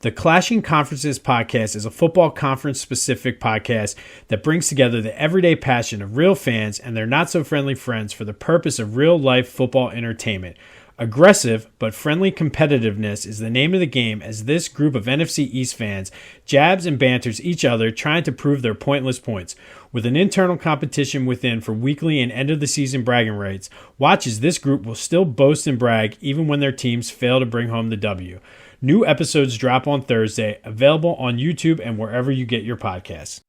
The Clashing Conferences podcast is a football conference-specific podcast that brings together the everyday passion of real fans and their not-so-friendly friends for the purpose of real-life football entertainment. Aggressive but friendly competitiveness is the name of the game as this group of NFC East fans jabs and banters each other trying to prove their pointless points. With an internal competition within for weekly and end-of-the-season bragging rights, watch as this group will still boast and brag even when their teams fail to bring home the W. New episodes drop on Thursday, available on YouTube and wherever you get your podcasts.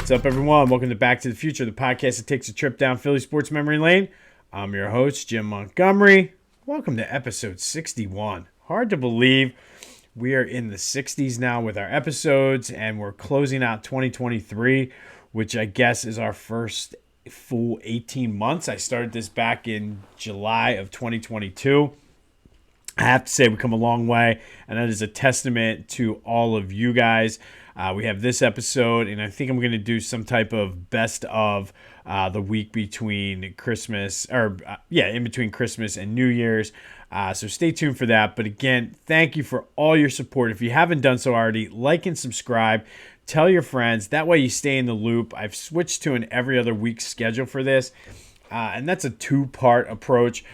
What's up, everyone? Welcome to Back to the Future, the podcast that takes a trip down Philly sports memory lane. I'm your host, Jim Montgomery. Welcome to episode 61. Hard to believe we are in the 60s now with our episodes, and we're closing out 2023, which I guess is our first full 18 months. I started this back in July of 2022. I have to say we've come a long way, and that is a testament to all of you guys. We have this episode, and I think I'm going to do some type of best of the week between Christmas, in between Christmas and New Year's. So stay tuned for that. But again, thank you for all your support. If you haven't done so already, like and subscribe. Tell your friends. That way you stay in the loop. I've switched to an every other week schedule for this, and that's a two-part approach.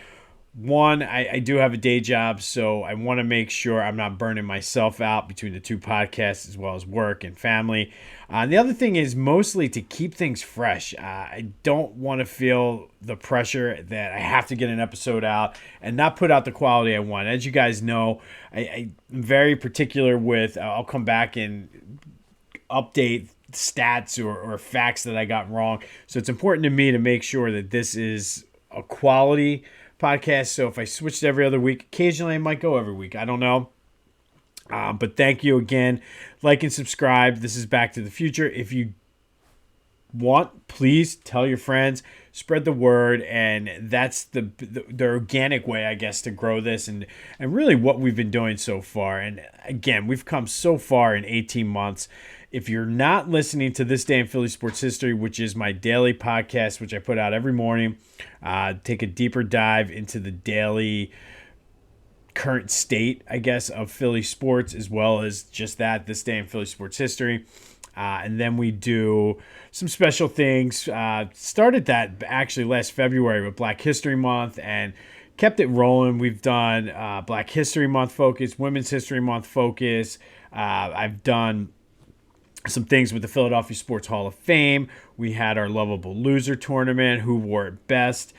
One, I do have a day job, so I want to make sure I'm not burning myself out between the two podcasts as well as work and family. The other thing is mostly to keep things fresh. I don't want to feel the pressure that I have to get an episode out and not put out the quality I want. As you guys know, I'm very particular with I'll come back and update stats or facts that I got wrong. So it's important to me to make sure that this is a quality podcast. So if I switched every other week, occasionally I might go every week. I don't know. But thank you again. Like and subscribe. This is Back to the Future. If you want, please tell your friends, spread the word, and that's the organic way, I guess, to grow this and really what we've been doing so far. And again, we've come so far in 18 months. If you're not listening to This Day in Philly Sports History, which is my daily podcast, which I put out every morning, take a deeper dive into the daily current state, I guess, of Philly sports, as well as just that, This Day in Philly Sports History. And then we do some special things. Started that actually last February with Black History Month and kept it rolling. We've done Black History Month focus, Women's History Month focus. I've done some things with the Philadelphia Sports Hall of Fame. We had our Lovable Loser tournament, Who Wore It Best.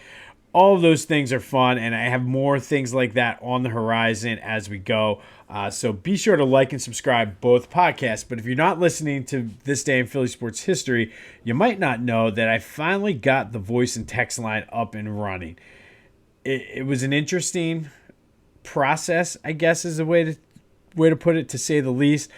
All of those things are fun, and I have more things like that on the horizon as we go. So be sure to like and subscribe both podcasts. But if you're not listening to This Day in Philly Sports History, you might not know that I finally got the voice and text line up and running. It was an interesting process, I guess, is a way to put it, to say the least.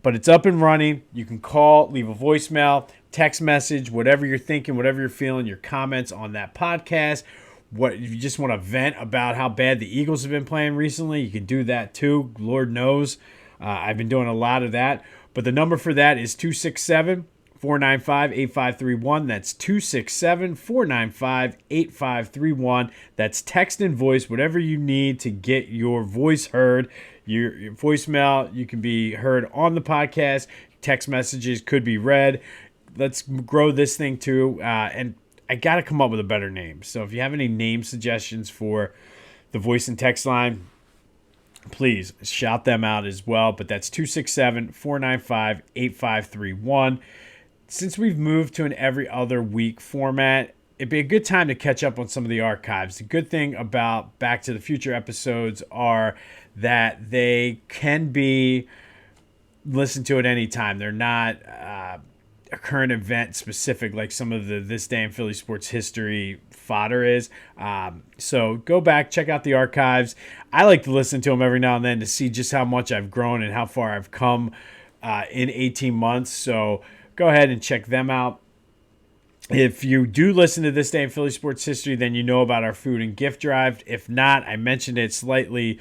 But it's up and running. You can call, leave a voicemail, text message, whatever you're thinking, whatever you're feeling, your comments on that podcast. What if you just want to vent about how bad the Eagles have been playing recently, you can do that too. Lord knows. I've been doing a lot of that. But the number for that is 267-495-8531. That's 267-495-8531. That's text and voice, whatever you need to get your voice heard. Your voicemail, you can be heard on the podcast. Text messages could be read. Let's grow this thing too. And I got to come up with a better name. So if you have any name suggestions for the voice and text line, please shout them out as well. But that's 267-495-8531. Since we've moved to an every other week format, it'd be a good time to catch up on some of the archives. The good thing about Back to the Future episodes are that they can be listened to at any time. They're not a current event specific like some of the This Day in Philly Sports History fodder is. So go back, check out the archives. I like to listen to them every now and then to see just how much I've grown and how far I've come in 18 months. So go ahead and check them out. If you do listen to This Day in Philly Sports History, then you know about our food and gift drive. If not, I mentioned it slightly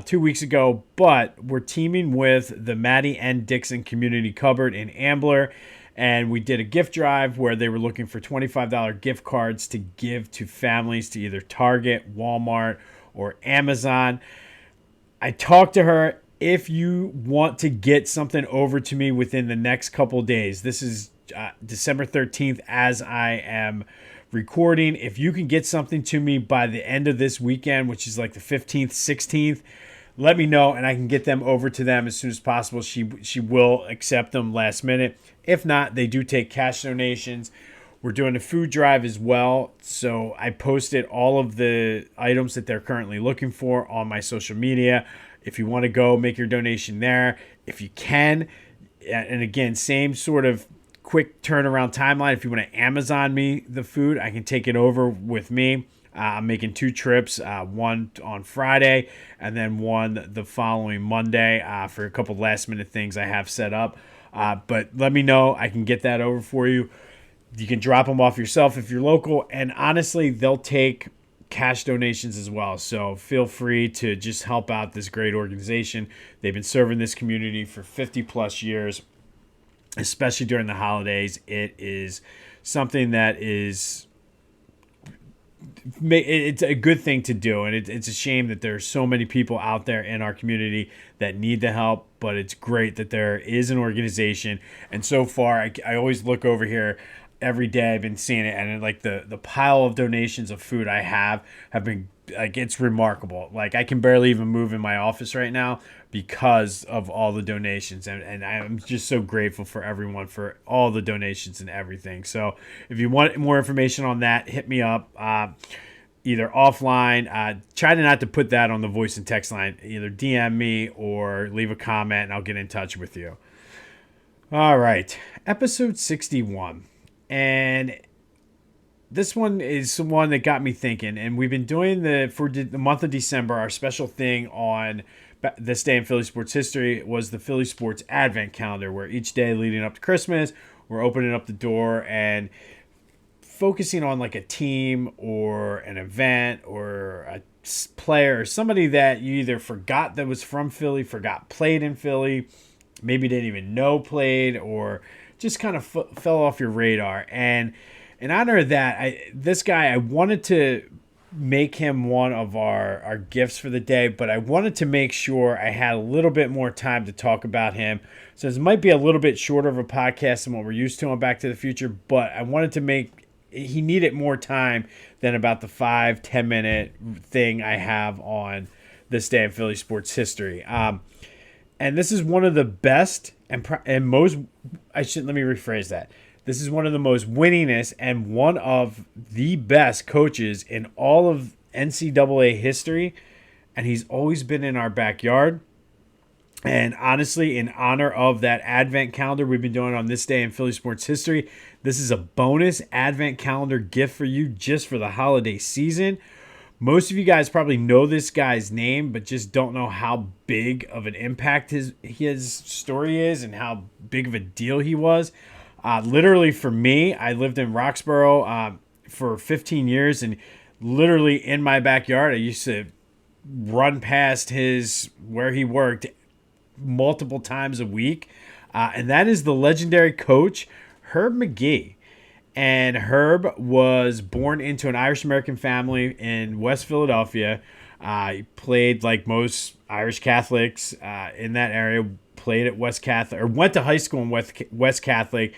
2 weeks ago, but we're teaming with the Maddie N. Dixon Community Cupboard in Ambler, and we did a gift drive where they were looking for $25 gift cards to give to families to either Target, Walmart, or Amazon. I talked to her. If you want to get something over to me within the next couple days, this is December 13th as I am recording. If you can get something to me by the end of this weekend, which is like the 15th, 16th, let me know and I can get them over to them as soon as possible. She will accept them last minute. If not, they do take cash donations. We're doing a food drive as well. So I posted all of the items that they're currently looking for on my social media. If you want to go make your donation there, if you can. And again, same sort of quick turnaround timeline. If you want to Amazon me the food, I can take it over with me. I'm making 2 trips, one on Friday and then one the following Monday for a couple last minute things I have set up. But let me know. I can get that over for you. You can drop them off yourself if you're local. And honestly, they'll take cash donations as well. So feel free to just help out this great organization. They've been serving this community for 50 plus years. Especially during the holidays, it is something that is it's a good thing to do, and it's a shame that there are so many people out there in our community that need the help, but it's great that there is an organization. And so far, I always look over here every day. I've been seeing it, and like the pile of donations of food I have been like, it's remarkable. Like, I can barely even move in my office right now because of all the donations, and I'm just so grateful for everyone for all the donations and everything. So if you want more information on that, hit me up either offline. Try not to put that on the voice and text line. Either DM me or leave a comment and I'll get in touch with you. All right, episode 61. And this one is one that got me thinking, and we've been doing for the month of December, our special thing on This Day in Philly Sports History was the Philly Sports Advent Calendar, where each day leading up to Christmas, we're opening up the door and focusing on like a team or an event or a player or somebody that you either forgot that was from Philly, forgot played in Philly, maybe didn't even know played, or just kind of fell off your radar. And in honor of that, this guy, I wanted to make him one of our gifts for the day, but I wanted to make sure I had a little bit more time to talk about him. So this might be a little bit shorter of a podcast than what we're used to on Back to the Future, but I wanted to he needed more time than about the 5-10 minute thing I have on This Day in Philly Sports History. And this is one of the best and most, let me rephrase that. This is one of the most winningest and one of the best coaches in all of NCAA history. And he's always been in our backyard. And honestly, in honor of that Advent calendar we've been doing on This Day in Philly Sports History, this is a bonus Advent calendar gift for you just for the holiday season. Most of you guys probably know this guy's name, but just don't know how big of an impact his story is and how big of a deal he was. Literally for me, I lived in Roxborough for 15 years, and literally in my backyard, I used to run past where he worked multiple times a week. And that is the legendary coach, Herb Magee. And Herb was born into an Irish-American family in West Philadelphia. He played like most Irish Catholics in that area, played at West Catholic, or went to high school in West Catholic,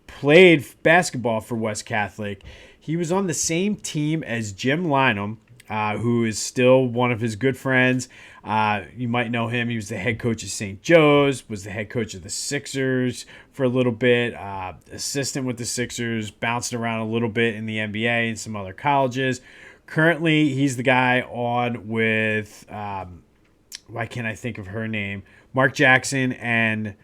played basketball for West Catholic. He was on the same team as Jim Lynam, who is still one of his good friends. You might know him. He was the head coach of St. Joe's, was the head coach of the Sixers for a little bit, assistant with the Sixers, bounced around a little bit in the NBA and some other colleges. Currently, he's the guy on with, why can't I think of her name? Mark Jackson and,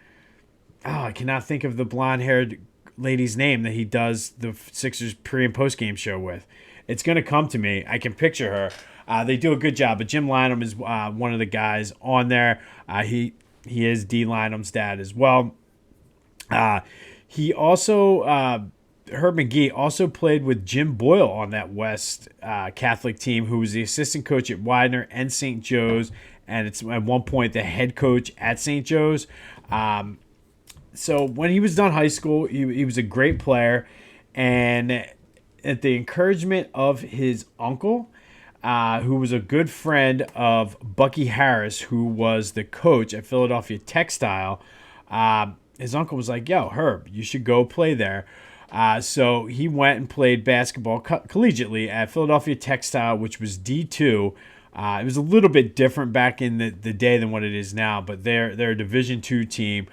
I cannot think of the blonde-haired lady's name that he does the Sixers pre- and post-game show with. It's going to come to me. I can picture her. They do a good job, but Jim Lynam is one of the guys on there. He he is D. Lynam's dad as well. He also Herb Magee also played with Jim Boyle on that West Catholic team, who was the assistant coach at Widener and St. Joe's, and it's at one point the head coach at St. Joe's. So when he was done high school, he was a great player, and at the encouragement of his uncle, who was a good friend of Bucky Harris, who was the coach at Philadelphia Textile, his uncle was like, yo, Herb, you should go play there. So he went and played basketball collegiately at Philadelphia Textile, which was D2. It was a little bit different back in the day than what it is now, but they're a Division II team.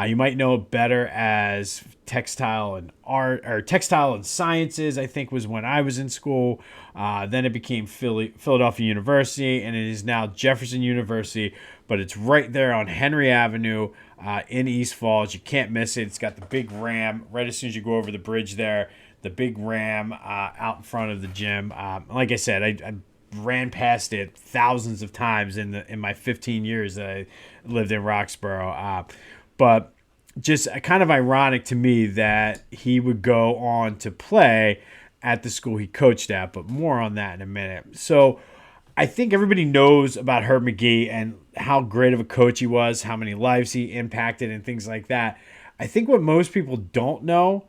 You might know it better as Textile and Art, or Textile and Sciences, I think was when I was in school. Then it became Philadelphia University, and it is now Jefferson University, but it's right there on Henry Avenue in East Falls. You can't miss it. It's got the big ram right as soon as you go over the bridge there, the big ram out in front of the gym. Like I said, I ran past it thousands of times in my 15 years that I lived in Roxborough. But just kind of ironic to me that he would go on to play at the school he coached at, but more on that in a minute. So I think everybody knows about Herb Magee and how great of a coach he was, how many lives he impacted and things like that. I think what most people don't know,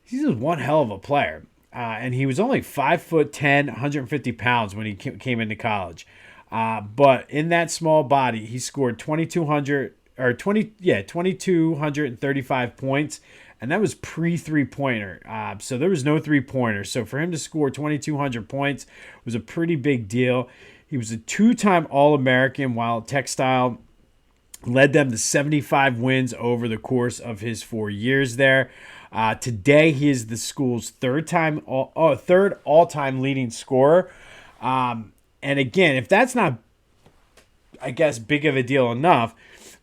he's just one hell of a player. And he was only 5'10", 150 pounds when he came into college. But in that small body, he scored 2,235 points, and that was pre-3-pointer. So there was no three-pointer. So for him to score 2,200 points was a pretty big deal. He was a two-time All-American while at Textile, led them to 75 wins over the course of his 4 years there. Today, he is the school's third all-time leading scorer. And again, if that's not, I guess, big of a deal enough,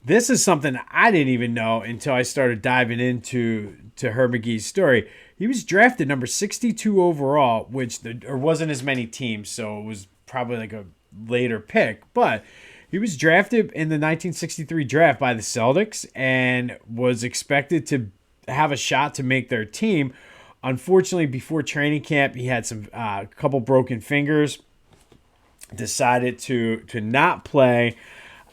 this is something I didn't even know until I started diving into Herb Magee's story. He was drafted number 62 overall, which there wasn't as many teams, so it was probably like a later pick. But he was drafted in the 1963 draft by the Celtics and was expected to have a shot to make their team. Unfortunately, before training camp, he had some couple broken fingers, decided to not play.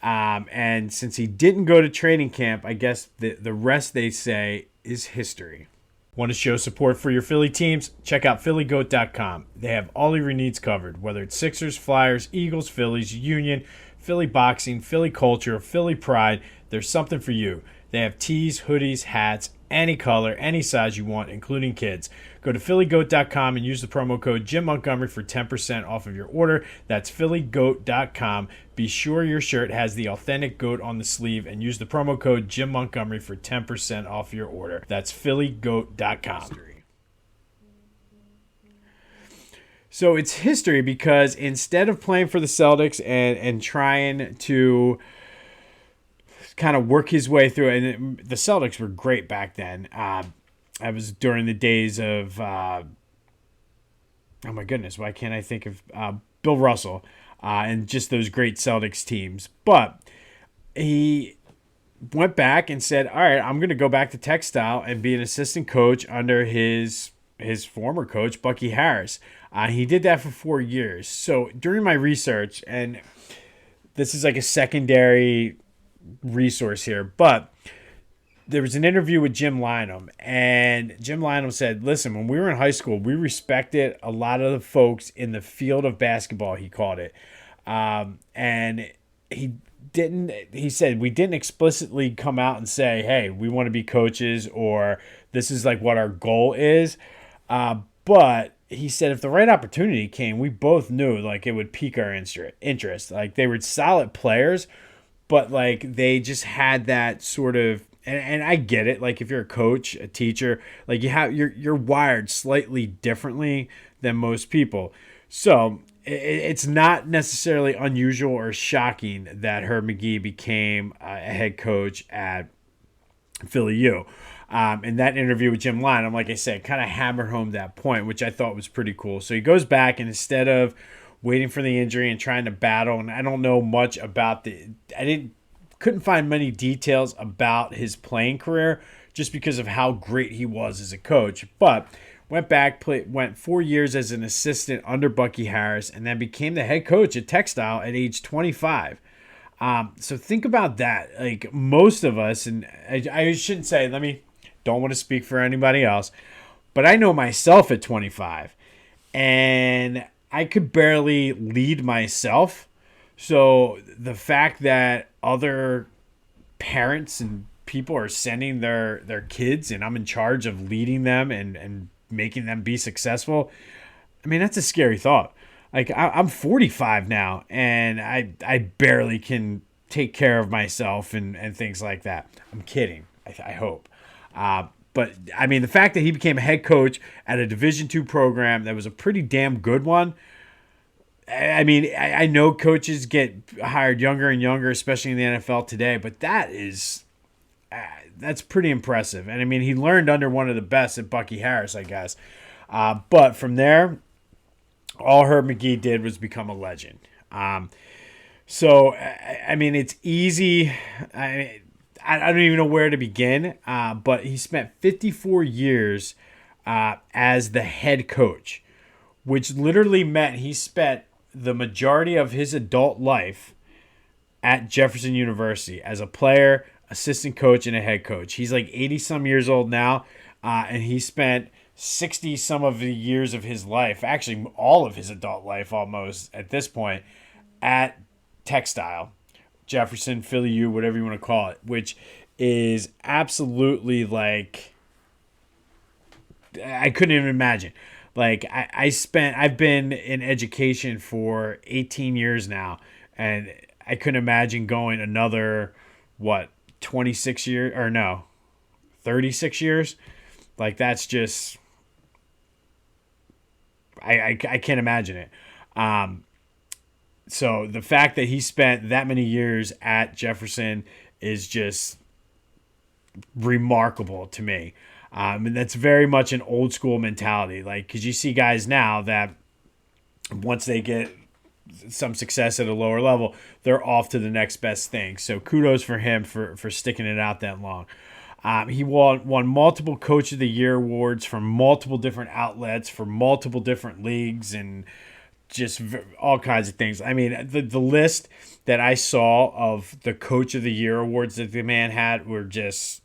And since he didn't go to training camp, I guess the rest, they say, is history. Want to show support for your Philly teams? Check out PhillyGoat.com. They have all your needs covered, whether it's Sixers, Flyers, Eagles, Phillies, Union, Philly boxing, Philly culture, Philly pride. There's something for you. They have tees, hoodies, hats, any color, any size you want, including kids. Go to PhillyGoat.com and use the promo code Jim Montgomery for 10% off of your order. That's PhillyGoat.com. Be sure your shirt has the authentic goat on the sleeve and use the promo code Jim Montgomery for 10% off your order. That's PhillyGoat.com. So it's history because instead of playing for the Celtics and trying to kind of work his way through it, and the Celtics were great back then. I was during the days of, oh my goodness, why can't I think of Bill Russell and just those great Celtics teams. But he went back and said, all right, I'm going to go back to Textile and be an assistant coach under his former coach, Bucky Harris. He did that for 4 years. So during my research, and this is like a secondary resource here, but there was an interview with Jim Lynam, and Jim Lynam said, listen, when we were in high school, we respected a lot of the folks in the field of basketball, he called it. And he said, we didn't explicitly come out and say, hey, we want to be coaches, or this is like what our goal is. But he said, if the right opportunity came, we both knew like it would pique our interest. Like they were solid players, but like they just had that sort of, and I get it. Like if you're a coach, a teacher, like you're wired slightly differently than most people. So it's not necessarily unusual or shocking that Herb Magee became a head coach at Philly U. In that interview with Jim Lynam, like I said, kind of hammered home that point, which I thought was pretty cool. So he goes back, and instead of waiting for the injury and trying to battle, and I don't know much about I couldn't find many details about his playing career just because of how great he was as a coach. But went 4 years as an assistant under Bucky Harris, and then became the head coach at Textile at age 25. So think about that. Like most of us, and I shouldn't say, don't want to speak for anybody else, but I know myself at 25, and I could barely lead myself. So the fact that other parents and people are sending their kids, and I'm in charge of leading them and making them be successful, I mean, that's a scary thought. Like I'm 45 now, and I barely can take care of myself and things like that. I'm kidding. I hope. But I mean, the fact that he became a head coach at a Division II program that was a pretty damn good one. I mean, I know coaches get hired younger and younger, especially in the NFL today, but that's pretty impressive. And I mean, he learned under one of the best at Bucky Harris, I guess. But from there, all Herb Magee did was become a legend. So, I mean, it's easy. I don't even know where to begin. But he spent 54 years as the head coach, which literally meant he spent the majority of his adult life at Jefferson University as a player, assistant coach, and a head coach. He's like 80-some years old now, and he spent 60-some of the years of his life, actually all of his adult life almost at this point, at Textile, Jefferson, Philly U, whatever you want to call it, which is absolutely like, I couldn't even imagine. Like I've been in education for 18 years now, and I couldn't imagine going another, 26 years, or no, 36 years. Like that's just, I can't imagine it. So the fact that he spent that many years at Jefferson is just remarkable to me. And that's very much an old school mentality. Like, because you see guys now that once they get some success at a lower level, they're off to the next best thing. So kudos for him for sticking it out that long. He won multiple Coach of the Year awards from multiple different outlets for multiple different leagues and just all kinds of things. I mean, the list that I saw of the Coach of the Year awards that the man had were just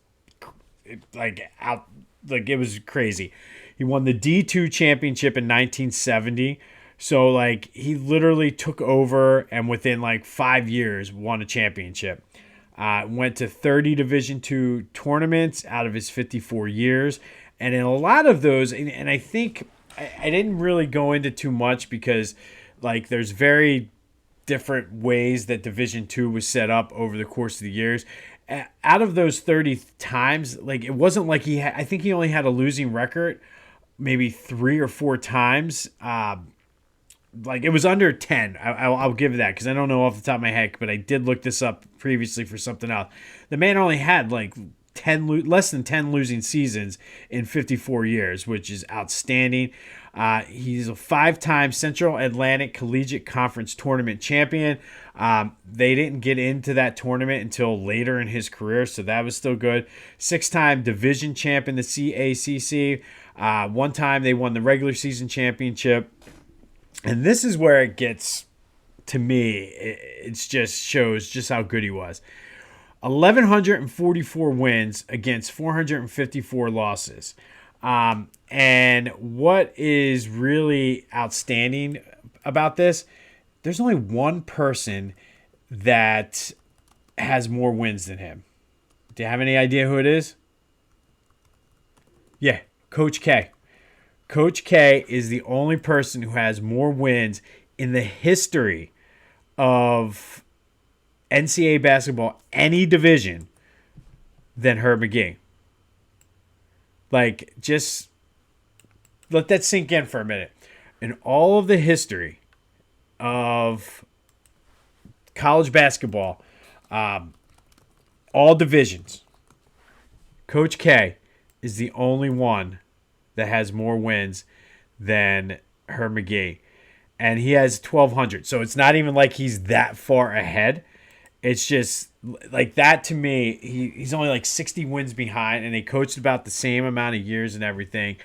it was crazy. He won the D2 championship in 1970. So like he literally took over and within like 5 years won a championship. Went to 30 Division II tournaments out of his 54 years. And in a lot of those, and I think I didn't really go into too much because like there's very different ways that Division II was set up over the course of the years. Out of those 30 times, like it wasn't like I think he only had a losing record maybe 3 or 4 times. Like it was under 10. I'll give that because I don't know off the top of my head, but I did look this up previously for something else. The man only had like less than 10 losing seasons in 54 years, which is outstanding. He's a 5-time Central Atlantic Collegiate Conference tournament champion. They didn't get into that tournament until later in his career, so that was still good. 6-time division champ in the CACC. One time they won the regular season championship. And this is where it gets, to me, it just shows just how good he was. 1,144 wins against 454 losses. And what is really outstanding about this, there's only one person that has more wins than him. Do you have any idea who it is? Yeah, Coach K. Coach K is the only person who has more wins in the history of NCAA basketball, any division, than Herb Magee. Like, just let that sink in for a minute. In all of the history of college basketball, all divisions, Coach K is the only one that has more wins than Herb Magee. And he has 1,200. So it's not even like he's that far ahead. It's just like that to me, he's only like 60 wins behind, and they coached about the same amount of years and everything.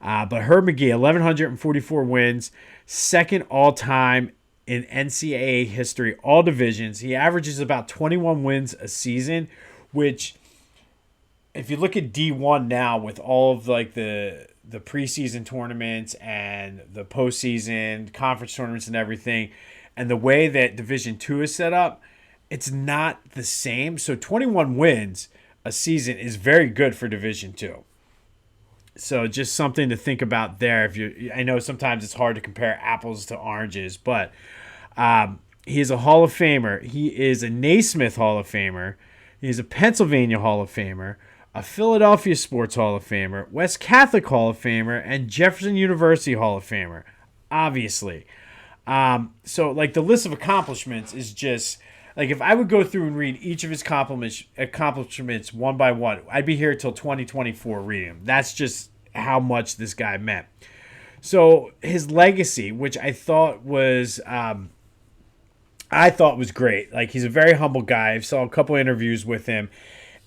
But Herb Magee, 1,144 wins, second all time in NCAA history, all divisions. He averages about 21 wins a season, which, if you look at D1 now with all of like the preseason tournaments and the postseason conference tournaments and everything, and the way that Division 2 is set up, it's not the same. So 21 wins a season is very good for Division 2. So just something to think about there. I know sometimes it's hard to compare apples to oranges, but he is a Hall of Famer. He is a Naismith Hall of Famer. He's a Pennsylvania Hall of Famer, a Philadelphia Sports Hall of Famer, West Catholic Hall of Famer, and Jefferson University Hall of Famer, obviously. So like the list of accomplishments is just like, if I would go through and read each of his accomplishments one by one, I'd be here till 2024 reading them. That's just how much this guy meant. So his legacy, which I thought was great. Like, he's a very humble guy. I saw a couple interviews with him,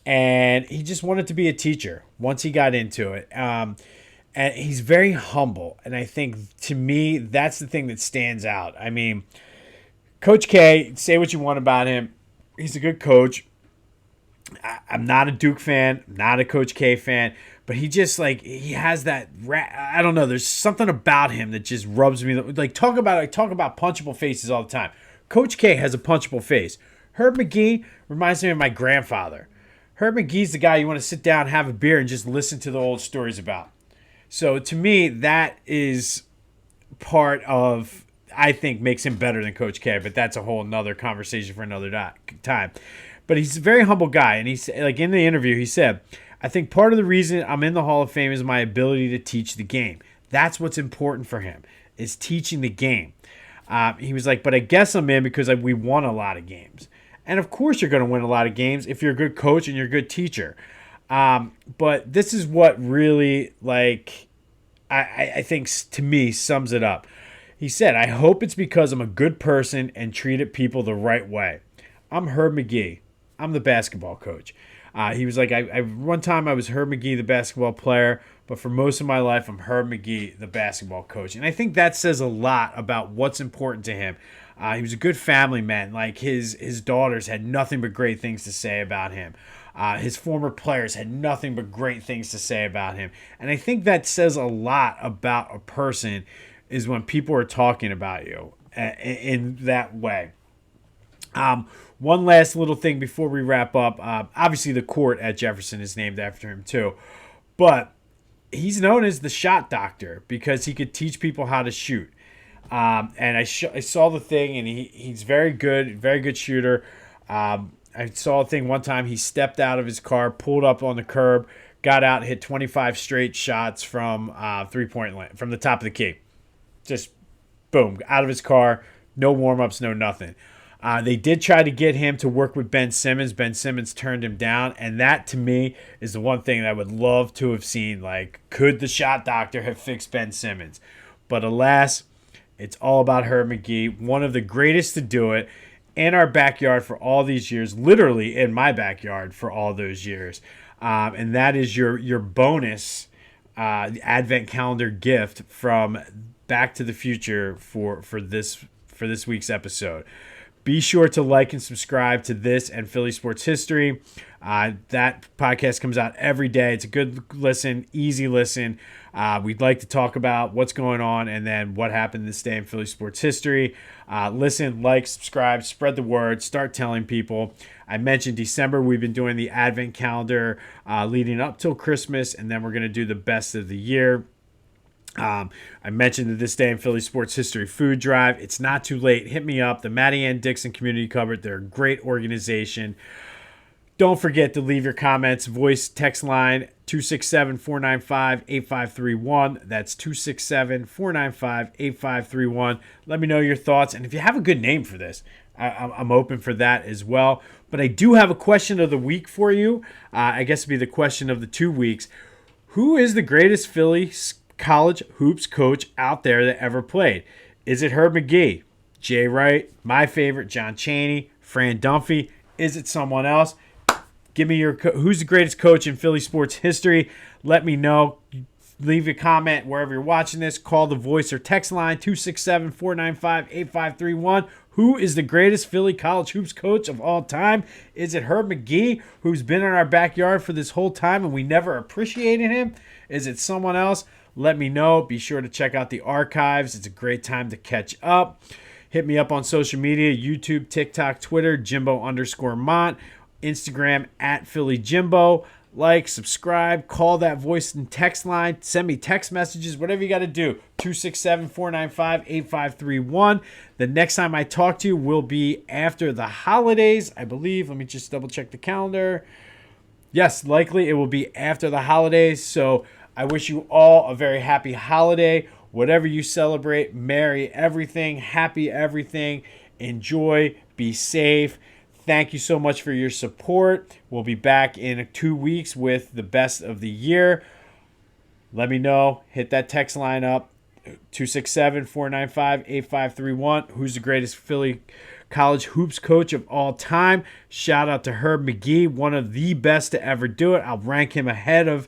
and he just wanted to be a teacher once he got into it. And he's very humble, and I think, to me, that's the thing that stands out. I mean, Coach K, say what you want about him, he's a good coach. I'm not a Duke fan, not a Coach K fan, but he just, like, he has that I don't know, there's something about him that just rubs me. Like, talk about punchable faces all the time. Coach K has a punchable face. Herb Magee reminds me of my grandfather. Herb Magee's the guy you want to sit down, have a beer, and just listen to the old stories about. So to me, that is part of, I think, makes him better than Coach K, but that's a whole nother conversation for another time. But he's a very humble guy, and he's, like, in the interview, he said, I think part of the reason I'm in the Hall of Fame is my ability to teach the game. That's what's important for him, is teaching the game. He was like, but I guess I'm in because we won a lot of games. And of course you're going to win a lot of games if you're a good coach and you're a good teacher. But this is what really, like, I think, to me, sums it up. He said, I hope it's because I'm a good person and treated people the right way. I'm Herb Magee. I'm the basketball coach. He was like, one time I was Herb Magee, the basketball player, but for most of my life, I'm Herb Magee, the basketball coach. And I think that says a lot about what's important to him. He was a good family man. Like, his daughters had nothing but great things to say about him. His former players had nothing but great things to say about him. And I think that says a lot about a person, is when people are talking about you in that way. One last little thing before we wrap up. Obviously, the court at Jefferson is named after him too. But he's known as the shot doctor because he could teach people how to shoot. And I saw the thing, and he's very good shooter. I saw a thing one time. He stepped out of his car, pulled up on the curb, got out, and hit 25 straight shots from three-point line, from the top of the key. Just boom, out of his car, no warm-ups, no nothing. They did try to get him to work with Ben Simmons. Ben Simmons turned him down, and that, to me, is the one thing that I would love to have seen. Like, could the shot doctor have fixed Ben Simmons? But alas, it's all about Herb Magee, one of the greatest to do it, in our backyard for all these years, literally in my backyard for all those years. And that is your bonus advent calendar gift from Back to the Future for this week's episode. Be sure to like and subscribe to this and Philly Sports History. That podcast comes out every day. It's a good listen, easy listen. We'd like to talk about what's going on and then what happened this day in Philly Sports History. Listen, like, subscribe, spread the word, start telling people. I mentioned December, we've been doing the Advent calendar leading up till Christmas, and then we're going to do the best of the year. I mentioned that this day in Philly Sports History food drive. It's not too late. Hit me up. The Matty Ann Dixon Community Cupboard. They're a great organization. Don't forget to leave your comments. Voice text line 267-495-8531. That's 267-495-8531. Let me know your thoughts. And if you have a good name for this, I'm open for that as well. But I do have a question of the week for you. I guess it'd be the question of the 2 weeks. Who is the greatest Philly college hoops coach out there that ever played? Is it Herb Magee, Jay Wright, my favorite, John Chaney, Fran Dunphy? Is it someone else? Give me who's the greatest coach in Philly sports history? Let me know. Leave a comment wherever you're watching this. Call the voice or text line 267-495-8531. Who is the greatest Philly college hoops coach of all time? Is it Herb Magee, who's been in our backyard for this whole time and we never appreciated him? Is it someone else? Let me know. Be sure to check out the archives. It's a great time to catch up. Hit me up on social media, YouTube, TikTok, Twitter, Jimbo_Mont, Instagram @PhillyJimbo. Like, subscribe, call that voice and text line, send me text messages, whatever you got to do. 267-495-8531. The next time I talk to you will be after the holidays, I believe. Let me just double check the calendar. Yes, likely it will be after the holidays. So I wish you all a very happy holiday. Whatever you celebrate, merry everything, happy everything. Enjoy, be safe. Thank you so much for your support. We'll be back in 2 weeks with the best of the year. Let me know. Hit that text line up, 267-495-8531. Who's the greatest Philly college hoops coach of all time? Shout out to Herb Magee, one of the best to ever do it. I'll rank him ahead of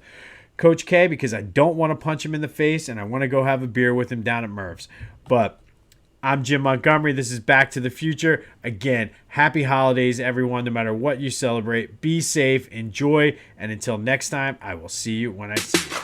Coach K because I don't want to punch him in the face and I want to go have a beer with him down at Merv's. But I'm Jim Montgomery. This is Back to the Future. Again, happy holidays, everyone, no matter what you celebrate. Be safe, enjoy, and until next time, I will see you when I see you.